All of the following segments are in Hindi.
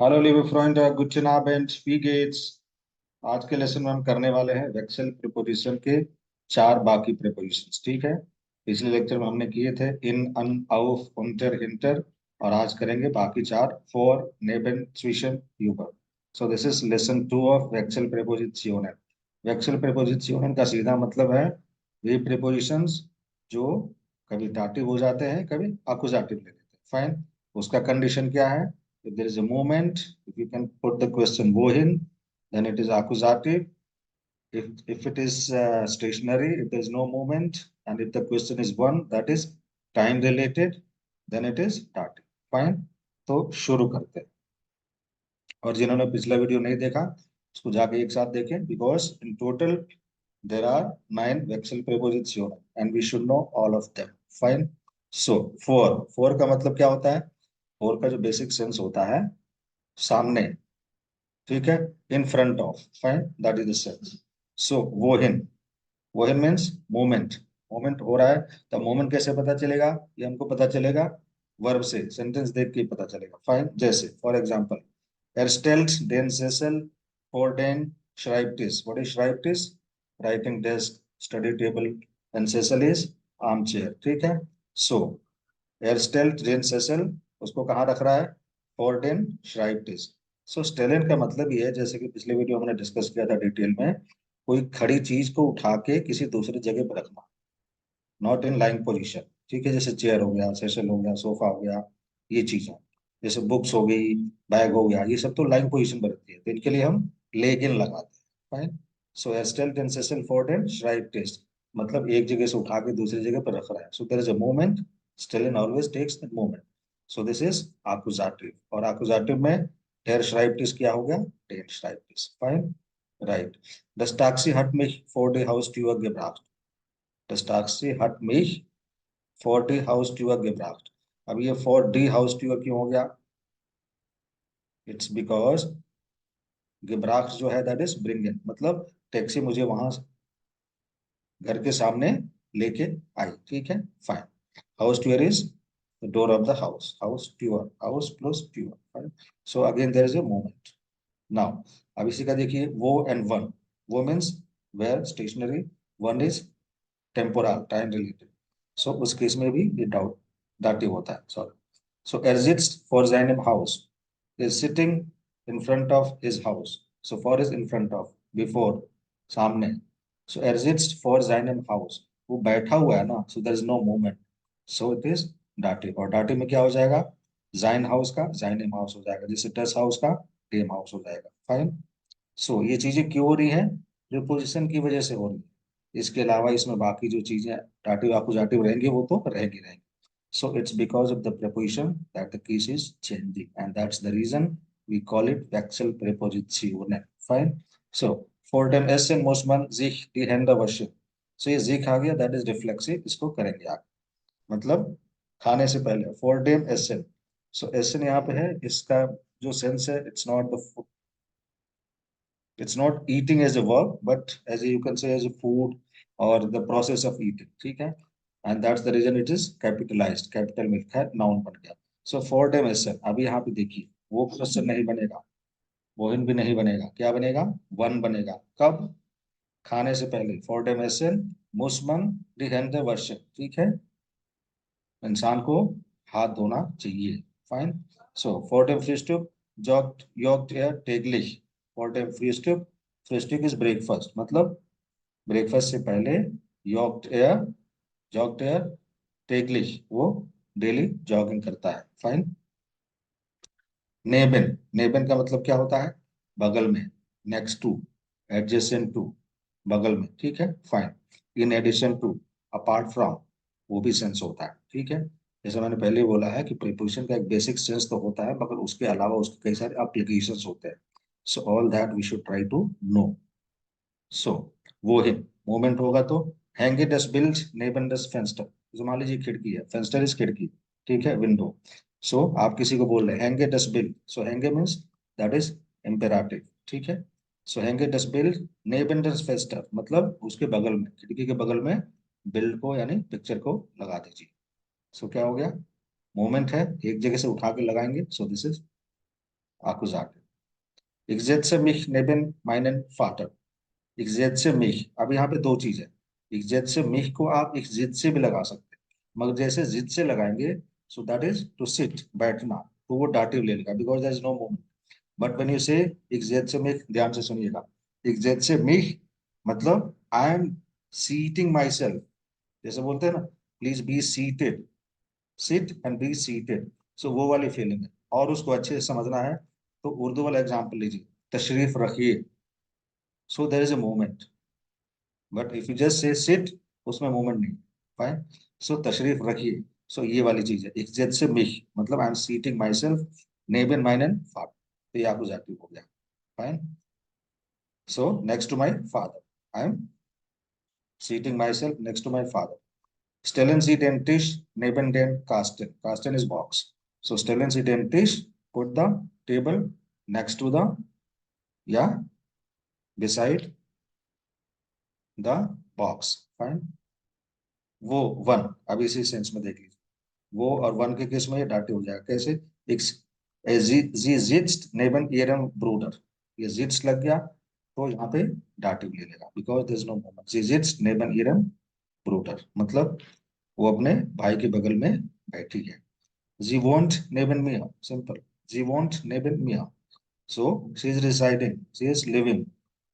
Hello live friend, good and wie geht's। आज के लेसन में हम करने वाले हैं वेक्सल प्रीपोजिशन के चार बाकी प्रीपोजिशंस। ठीक है, पिछले लेक्चर में हमने किए थे इन, अन, auf, unter, hinter, और आज करेंगे बाकी चार फॉर, neben, zwischen, über। So this is lesson 2 of वेक्सल प्रीपोजिशनन। वेक्सल प्रीपोजिशनन का सीधा मतलब है वे प्रीपोजिशंस जो कभी दाटिव हो जाते हैं, कभी अकुजाटिव ले लेते हैं। फाइन। उसका कंडीशन क्या है? If there is a movement, if you can put the question wohin, then it is accusative. If it is stationary, if there is no movement, and if the question is one, that is time related, then it is dative. Fine. तो शुरू करते हैं। और जिन्होंने पिछला वीडियो नहीं देखा उसको जाके एक साथ देखें, because in total there are 9 वेक्सल preposition and we should know all of them. Fine. So फोर, फोर का मतलब क्या होता है? फोर का जो बेसिक सेंस होता है, सामने। ठीक है, in front of. Fine, that is the sense. So वोहिन, वोहिन मीन्स मोमेंट। मोमेंट हो रहा है, तो मोमेंट कैसे पता चलेगा? ये हमको पता चलेगा वर्ब से, सेंटेंस देख के पता चलेगा। फाइन। जैसे for example, erstellt den Sessel vor den Schreibtisch। What is Schreibtisch? Writing desk, study table, and Sessel is armchair। ठीक है। so erstellt den Sessel, उसको कहाँ रख रहा है? for den Schreibtisch। सो स्टेलेंट का मतलब ये है, जैसे कि पिछले वीडियो हमने डिस्कस किया था डिटेल में, कोई खड़ी चीज को उठा के किसी दूसरी जगह पर रखना, नॉट इन लाइंग पोजीशन। ठीक है, जैसे चेयर हो गया, सेशल हो गया, सोफा हो गया, ये चीजें। जैसे बुक्स हो गई, बैग हो गया, ये सब तो लाइंग पोजीशन पर रहती है, तो इनके लिए हम लेग इन लगाते हैं। फाइन। सो एस्टेल्ट एंड सेशल फोर्ड एंड श्राइब टेस्ट, मतलब एक जगह से उठा के दूसरी जगह पर रख रहा है। So there is a movement, स्टेलिन always takes the movement. So this is आकुजाटिव। और आकुजाटिव में डेर श्राइब टेस्ट क्या हो गया? डेर श्राइब टेस्ट। Fine. Right. Das Taxi hat mich vor die Haustür gebracht। Das Taxi hat mich vor die Haustür gebracht। अब ये for die Haustür क्यों हो गया? इट्स बिकॉज gebracht जो है दैट इज ब्रिंग इन, मतलब टैक्सी मुझे वहां घर के सामने लेके आई। ठीक है। फाइन। हाउस टूर is the door of the house. हाउस टूर, हाउस प्लस टूर। Fine. So again there is a moment. Now अब इसी का देखिए, वो एंड वन। वो मीन्स वेयर स्टेशनरी, वन is temporal, time related. So उस केस में भी ये डाउट दाटिव होता है। Sorry. So er sitzt vor seinem Haus, is sitting in front of his house। so for is in front of, before, सामने। so er sitzt vor seinem Haus, वो बैठा हुआ है ना, so there is no movement, so it is dative। और dative में क्या हो जाएगा? sein house का seinem house हो जाएगा, जैसे das house का dem house हो जाएगा। फाइन। सो ये चीजें क्यों हो रही है? प्रीपोजिशन की वजह से हो रही है। इसके अलावा इसमें बाकी जो चीजें दाटिव अकुजाटिव रहेंगे वो तो रहेंगी रहेंगी। So it's because of the preposition that the case is changing, and that's the reason we call it वेक्सल प्रीपोजिशन। फाइन। सो फॉर देम एसन मोसमन sich die Hände waschen। So ये जिक आ गया, दैट इज रिफ्लेक्सिव, इसको करेंगे आप, मतलब खाने से पहले। फॉर डेम एसन, सो एसन यहाँ पे है, इसका जो सेंस है, it's not the, it's not eating as a verb, but as you can say as a food or the process of eating। ठीक है। and that's the reason it is capitalized, capital में लिखा है, noun बन गया। so for them ऐसे, अभी यहाँ पे देखिए, वो क्वेश्चन नहीं बनेगा, वोहिन भी नहीं बनेगा, क्या बनेगा? वन बनेगा। कब? खाने से पहले। for them ऐसे मुसमन दिहंते वर्ष। ठीक है, इंसान को हाथ धोना चाहिए। Fine. So for dem Frühstück jogt er täglich। for dem Frühstück, Frühstück is breakfast, मतलब ब्रेकफास्ट से पहले जॉग्ड एयर täglich, वो डेली जॉगिंग करता है। फाइन। नेबन, नेबन का मतलब क्या होता है? बगल में, नेक्स्ट टू, एडजेसेंट टू, बगल में। ठीक है। Fine. In addition to, apart from, वो भी सेंस होता है। ठीक है। जैसे मैंने पहले बोला है कि प्रीपोजिशन का एक बेसिक सेंस तो होता है, मगर उसके अलावा उसके कई सारे एप्लीकेशंस होते हैं। So all that we should try to know. So वो है, मूवमेंट होगा तो हैंगे डस बिल्ड नेबन डस फेंस्टर। तो मान लीजिए खिड़की है, फेंस्टर इज खिड़की। ठीक है, विंडो। सो आप किसी को बोल रहे हैं हैंगे डस बिल्ड, सो हैंगे मीन्स दैट इज इम्पेराटिव। ठीक है। सो हैंगे डस बिल्ड नेबन डस फेंस्टर, मतलब उसके बगल में, खिड़की के बगल में बिल्ड को यानी पिक्चर को लगा दीजिए। सो क्या हो गया? मूवमेंट है, एक जगह से उठा के लगाएंगे, सो this is Akkusative. Ich setze mich neben meinen Vater. Ich setze mich, अब यहाँ पे दो चीज है। Ich setze mich को आप ich sitze भी लगा सकते हैं, मगर जैसे sitze लगाएंगे, so that is to sit, बैठना, तो वो dative ले लेगा, because there is no movement. But when you say ich setze mich, ध्यान से सुनिएगा, ich setze mich मतलब I am seating myself, जैसे बोलते हैं ना, please be seated, sit and be seated, so वो वाली फीलिंग है। और उसको अच्छे से समझना है तो उर्दू वाला एग्जाम्पल लीजिए, तशरीफ रखिए, so there is a movement, but if you just say sit, उसमें मूवमेंट नहीं, फाइन। सो तशरीफ रखिए, सो ये वाली चीज है। इज्जत से मिह मतलब I am seating myself नेबन माइनन फादर, तो ये आपको जाती हो गया, fine. So next to my father, I am seating myself next to my father. Stellen Sie den Tisch neben den Kasten. Kasten is box. So stellen Sie den Tisch, put the table next to the, yeah, beside the box. Fine. वो वन, अब इसी सेंस में देख लीजिए, वो और वन के केस में ये डाटे हो जाएगा कैसे, एक जी जिट्स नेबन इयरम ब्रूडर, ये जिट्स लग गया तो यहाँ पे डाटिव ले लेगा, because there is no moment. जी जिट्स नेबन इयरम ब्रूडर मतलब वो अपने भाई के बगल में बैठी है। Sie wohnt neben mir. Simple. Sie wohnt neben mir. So she is residing. She is living.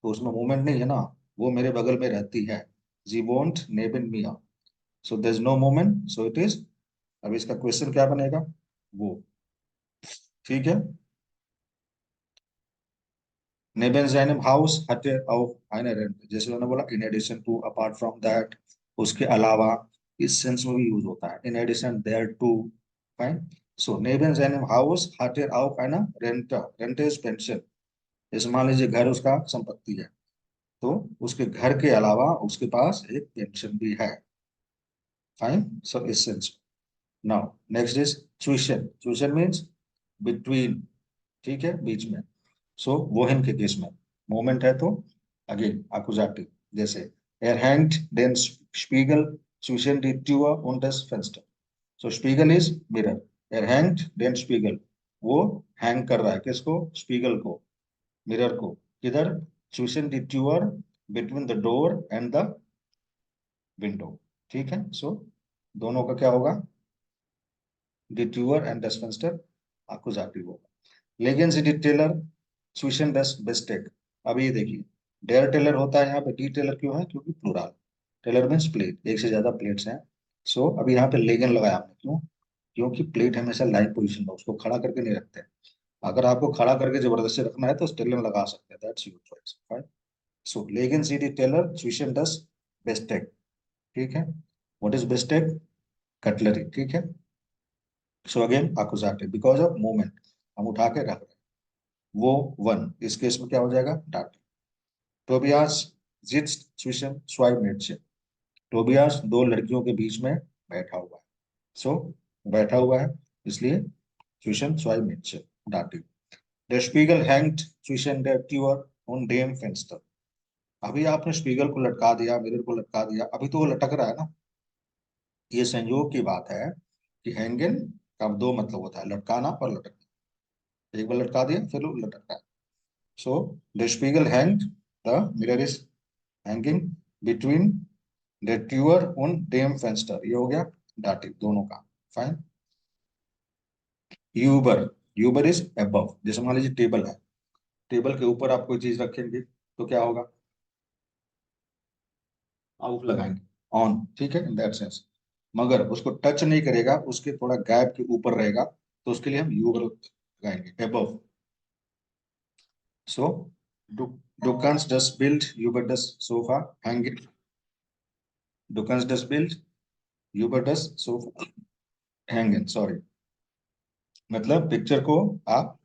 तो उसमें मूवमेंट नहीं है ना, वो मेरे बगल में रहती है। Sie wohnt neben mir. So there is no movement. So it is. अब इसका क्वेश्चन क्या बनेगा, वो, ठीक है। Neben seinem Haus hat er auch eine Rente, जैसे मैंने बोला in addition to, apart from that, उसके अलावा, इस सेंस में भी यूज होता है, in addition there to, fine। So neben seinem Haus hat er auch eine Rente, Rente is pension, जैसे मान लीजिए घर उसका संपत्ति है, तो उसके घर के अलावा उसके पास एक पेंशन भी है, फाइन। सो इस sense. Now next is tuition, tuition means between, ठीक है, बीच में। सो wohin के केस में मोमेंट है तो अगेन akkusativ, जैसे er hängt den Spiegel zwischen die Tür und das Fenster। so Spiegel is mirror, er hängt den Spiegel, वो हैंग कर रहा है किसको, स्पीगल को, मिरर को, किधर, zwischen die Tür, between the door and the window, ठीक है। सो दोनों का क्या होगा, die Tür and das Fenster akkusativ होगा। लेकिन सी टेलर स्विशन डस बेस्टेक, अब ये देखिए, डेयर टेलर होता है यहाँ पे, डी टेलर क्यों है, क्योंकि प्लूरल, टेलर मीन्स प्लेट, एक से ज्यादा प्लेट्स हैं। सो अभी यहाँ पे लेगन लगाया हमने, क्यों, क्योंकि प्लेट हमेशा लाइन पोजीशन में, उसको खड़ा करके नहीं रखते हैं। अगर आपको खड़ा करके जबरदस्ती रखना है तो टेलर लगा सकते हैं, that's your choice, fine. So लेगन सी डी टेलर स्विशन डस बेस्टेक, ठीक है। व्हाट इज बेस्टेक, कटलरी, ठीक है। सो अगेन एक्कुसाटिव बिकॉज ऑफ मूवमेंट, हम उठा के रख रहे हैं, वो वन, इस केस में क्या हो जाएगा, data. Tobias zits zwischen zwei Mädchen, Tobias दो लड़कियों के बीच में बैठा हुआ है, सो बैठा हुआ है इसलिए zwischen zwei Mädchen, dative. Der Spiegel hängt zwischen der Tür und dem Fenster, अभी आपने स्पीगल को लटका दिया, मिरर को लटका दिया, अभी तो वो लटक रहा है ना, ये संयोग की बात है कि हैंगन का दो मतलब होता है, लटकाना और लटकना, एक बार लटका दिया फिर वो लटकता है। सो द स्पीगल हैंग, the mirror is hanging between the ट्यूअर उन डेम फेंस्टर, ये हो गया डाटिव दोनों का, फाइन। यूबर, यूबर इज अबव, जैसे मान लीजिए टेबल है, टेबल के ऊपर आप कोई चीज रखेंगे तो क्या होगा, आउट लगाएंगे, ऑन, ठीक है, इन दैट सेंस। मगर उसको टच नहीं करेगा, उसके थोड़ा गैप के ऊपर रहेगा, तो उसके लिए हम यूबर लगाएंगे, अबव। सो du kannst das Bild über das Sofa hängen, du kannst das Bild über das Sofa hängen, sorry, मतलब पिक्चर को आप,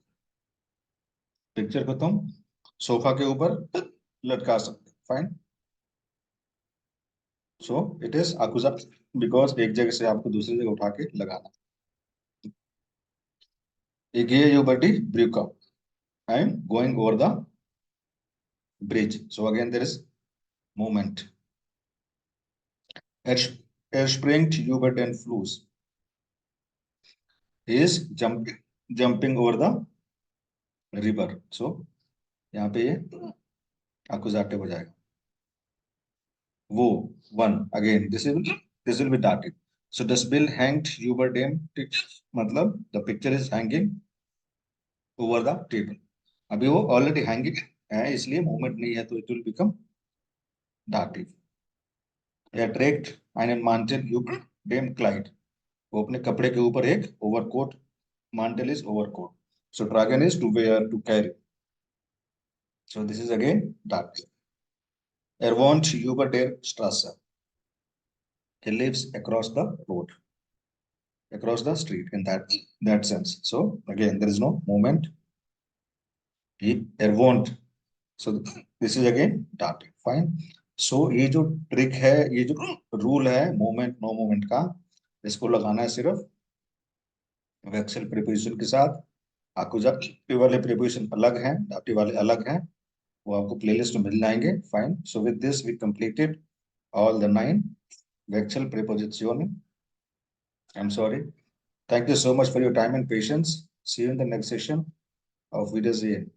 पिक्चर को तुम सोफा के ऊपर लटका सकते, फाइन। सो इट इज अकुजा, बिकॉज एक जगह से आपको दूसरी जगह उठा के लगाना। एक ये you buddy brick, I am going over the bridge, so again there is movement। er springt über den Fluss, he is jumping over the river, so यहाँ पे ये accusative हो जाएगा। वो वन, again this will be dative. So this bill hanged over them, मतलब the picture is hanging over the table. अभी वो ऑलरेडी हैंगिंग है, इसलिए मूवमेंट नहीं है, तो इट विल बिकम dative. या direct einen Mantel über dem Kleid. वो अपने कपड़े के ऊपर एक overcoat, mantle is overcoat. So tragen is to wear, to carry. So this is again dative. Er wohnt über der Straße. He lives across the road, across the street, in that sense. So again, there is no movement. Er wohnt. So this is again dative. Fine. So ये जो ट्रिक है, ये जो रूल है मूवमेंट नो मूवमेंट का, इसको लगाना है सिर्फ वेक्सल प्रीपोजिशन के साथ। आकुजाटिव वाले प्रीपोजिशन अलग हैं, दाटिव वाले अलग हैं, वो आपको प्लेलिस्ट में मिल जाएंगे। Fine. So with this we completed all the 9 vexel preposizioni. I'm sorry. Thank you so much for your time and patience. See you in the next session. Auf Wiedersehen.